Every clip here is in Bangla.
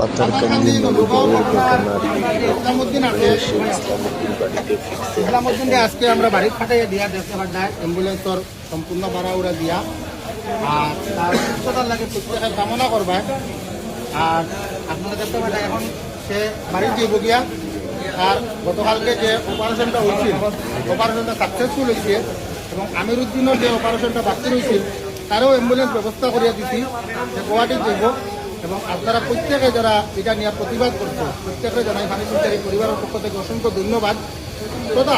পাথারকান্দি নলুগাঁওয়ের ঘটনার ইসলামউদ্দিন বাড়িতে ফিরছে। ইসলামউদ্দিনকে আজকে আমরা বাড়ির ফাটাইয়া দিয়া দেখতে পাঠায় অ্যাম্বুলেন্সর সম্পূর্ণ ভাড়া উড়া দিয়া আর তার সুস্থতার লাগে প্রত্যেকে কামনা করবা। আর আপনারা দেখতে পাঠায় এখন সে বাড়ির যে বগিয়া আর গতকালকে যে অপারেশনটা হয়েছিল অপারেশনটা সাকসেসফুল হয়েছে এবং আমিরউদ্দিনের যে অপারেশনটা বাকি হয়েছিল তারও অ্যাম্বুলেন্স ব্যবস্থা করিয়া দিচ্ছি যে গুয়াহাটি যাব। এবং আপনারা প্রত্যেকে যারা এটা নিয়ে প্রতিবাদ করছে প্রত্যেকে জানাই ফানি সরকারি পরিবারের পক্ষ থেকে অসংখ্য ধন্যবাদ। তথা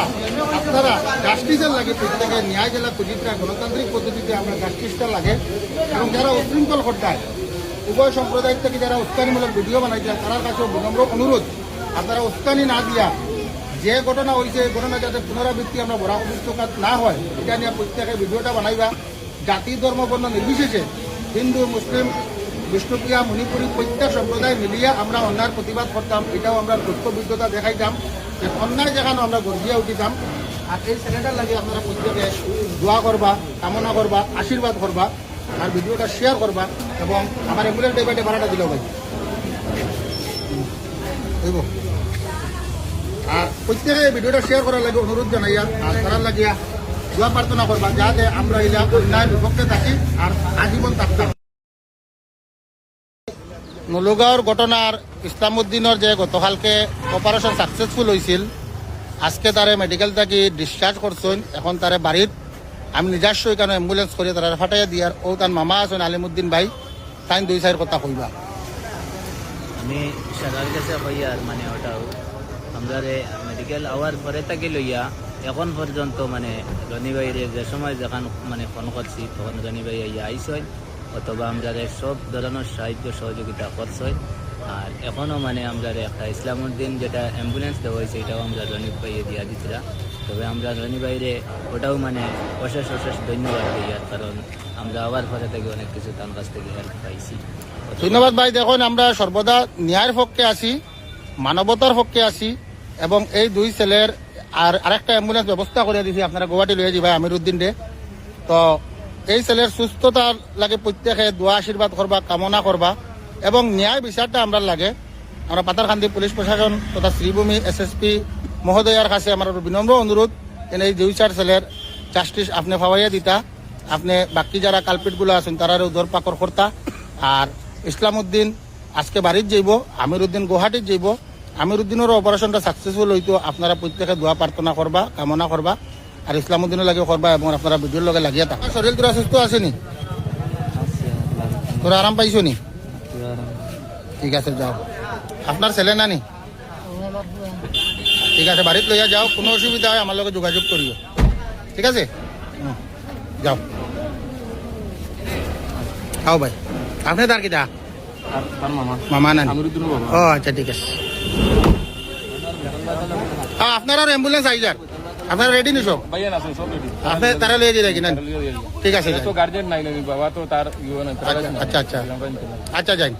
আপনারা জাস্টিসের লাগে প্রত্যেকে ন্যায় জেলা খুঁজিতরা গণতান্ত্রিক পদ্ধতিতে আমরা জাস্টিসটা লাগে এবং যারা উশৃঙ্খল ঘটায় উভয় সম্প্রদায় থেকে যারা উস্কানিমূলক ভিডিও বানাইছে তার কাছেও বিনম্র অনুরোধ আপনারা উস্কানি না দিয়া যে ঘটনা হয়েছে এই ঘটনা যাতে পুনরাবৃত্তি আমরা বড় ভবিষ্যৎ না হয় এটা নিয়ে প্রত্যেকে ভিডিওটা বানাইবা। জাতি ধর্ম বর্ণ নির্বিশেষে হিন্দু মুসলিম বিষ্ণুপ্রিয়া মণিপুরী প্রত্যেক সম্প্রদায় মিলিয়ে আমরা অন্যায়ের প্রতিবাদ করতাম। এটাও আমরা ঐক্যবদ্ধতা দেখাইতাম যে অন্যায় যেখানে আমরা গর্জিয়ে উঠিতাম। আর এই ছেলেটার লাগে আপনারা প্রত্যেকে দোয়া করবা কামনা করবা আশীর্বাদ করবা আর ভিডিওটা শেয়ার করবা এবং আমার অ্যাম্বুলেন্স ড্রাইভারটা ভাড়াটা দিল ভাই বুঝব। আর প্রত্যেকে ভিডিওটা শেয়ার করার লাগে অনুরোধ জানাইয়া আর তার লাগিয়া দোয়া প্রার্থনা করবা যাতে আমরা এলা অন্যায়ের বিপক্ষে থাকি আর আজীবন থাকতাম। নলুগাঁওর ঘটনার ইসলামউদ্দিনের যে গতকালকে অপারেশন সাকসেসফুল হয়েছিল আজকে তারে মেডিকেল থেকে ডিসচার্জ করছেন। এখন তারে বাড়ির আমি নিজস্ব এখানে অ্যাম্বুলেন্স করে তারা ফাটাইয়া দিয়ার ও তার মামা আছেন আলিমুদ্দিন ভাই তাই দুই সাইড কথা কইবা। আমি সরকার কাছে কইয়ার মানে ওটাও আমরা মেডিকেল আওয়ার পরে থেকে লইয়া এখন পর্যন্ত মানে রনি ভাইরে যে সময় যখন মানে ফোন করছি তখন রনি ভাই আইসই অথবা আমরা সব ধরনের সাহায্য সহযোগিতা করছই। আর এখনও মানে আমরা একটা ইসলামউদ্দিন যেটা অ্যাম্বুলেন্স দেওয়া হয়েছে এটাও আমরা রনি ভাইয়ে দিয়া দিছিলাম। তবে আমরা রনি ভাইরে ওটাও মানে অশেষ ধন্যবাদ দিই কারণ আমরা আবার পরে থেকে অনেক কিছু তার কাছ থেকে হেল্প পাইছি। ধন্যবাদ ভাই। দেখুন আমরা সর্বদা ন্যায়ের পক্ষে আছি মানবতার পক্ষে আছি এবং এই দুই ছেলের আর আরেকটা অ্যাম্বুলেন্স ব্যবস্থা করে দিয়েছি আপনারা গুয়াহাটি লইয়া যাবে আমিরউদ্দিন রে। তো এই ছেলের সুস্থতার লাগে প্রত্যেকে দোয়া আশীর্বাদ করবা কামনা করবা এবং ন্যায় বিচারটা আমরা লাগে। আমরা পাথারকান্দি পুলিশ প্রশাসন তথা শ্রীভূমি এসএসপি মহোদয়ার কাছে আমার বিনম্র অনুরোধ এই দুই চার ছেলের জাস্টিস আপনি পাওয়াইয়া দিতা আপনি বাকি যারা কালপিটগুলো আছেন তারারও ধরপাকড় করতা। আর ইসলামউদ্দিন আজকে বাড়ির যাইব আমিরউদ্দিন গুয়াহাটির যাইব আমিরউদ্দিনেরও অপারেশনটা সাকসেসফুল হইতো আপনারা প্রত্যেকে দোয়া প্রার্থনা করবা কামনা করবা আর ইসলামউদ্দিনের লাগে করবা এবং আপনারা ভিডিওর লগে লাগিয়ে থাকা। শরীর তোরা সুস্থ আছেনি তোরা আরাম পাইছো নি? ঠিক আছে যাও। আপনার ছেলে না নি? ঠিক আছে বাড়িতে লইয়া যাও কোনো অসুবিধা হয় আমার লগে যোগাযোগ করিও ঠিক আছে যাও। খাও ভাই আপনি তার কিটা মামা না? ও আচ্ছা ঠিক আছে। আপনার আর অ্যাম্বুলেন্স আই যার আপনারা রেডি নি সব? আপনি তারা লইয়া যাই কিনা? ঠিক আছে গার্জেন নাই বাবা তো তার আচ্ছা আচ্ছা আচ্ছা যাই।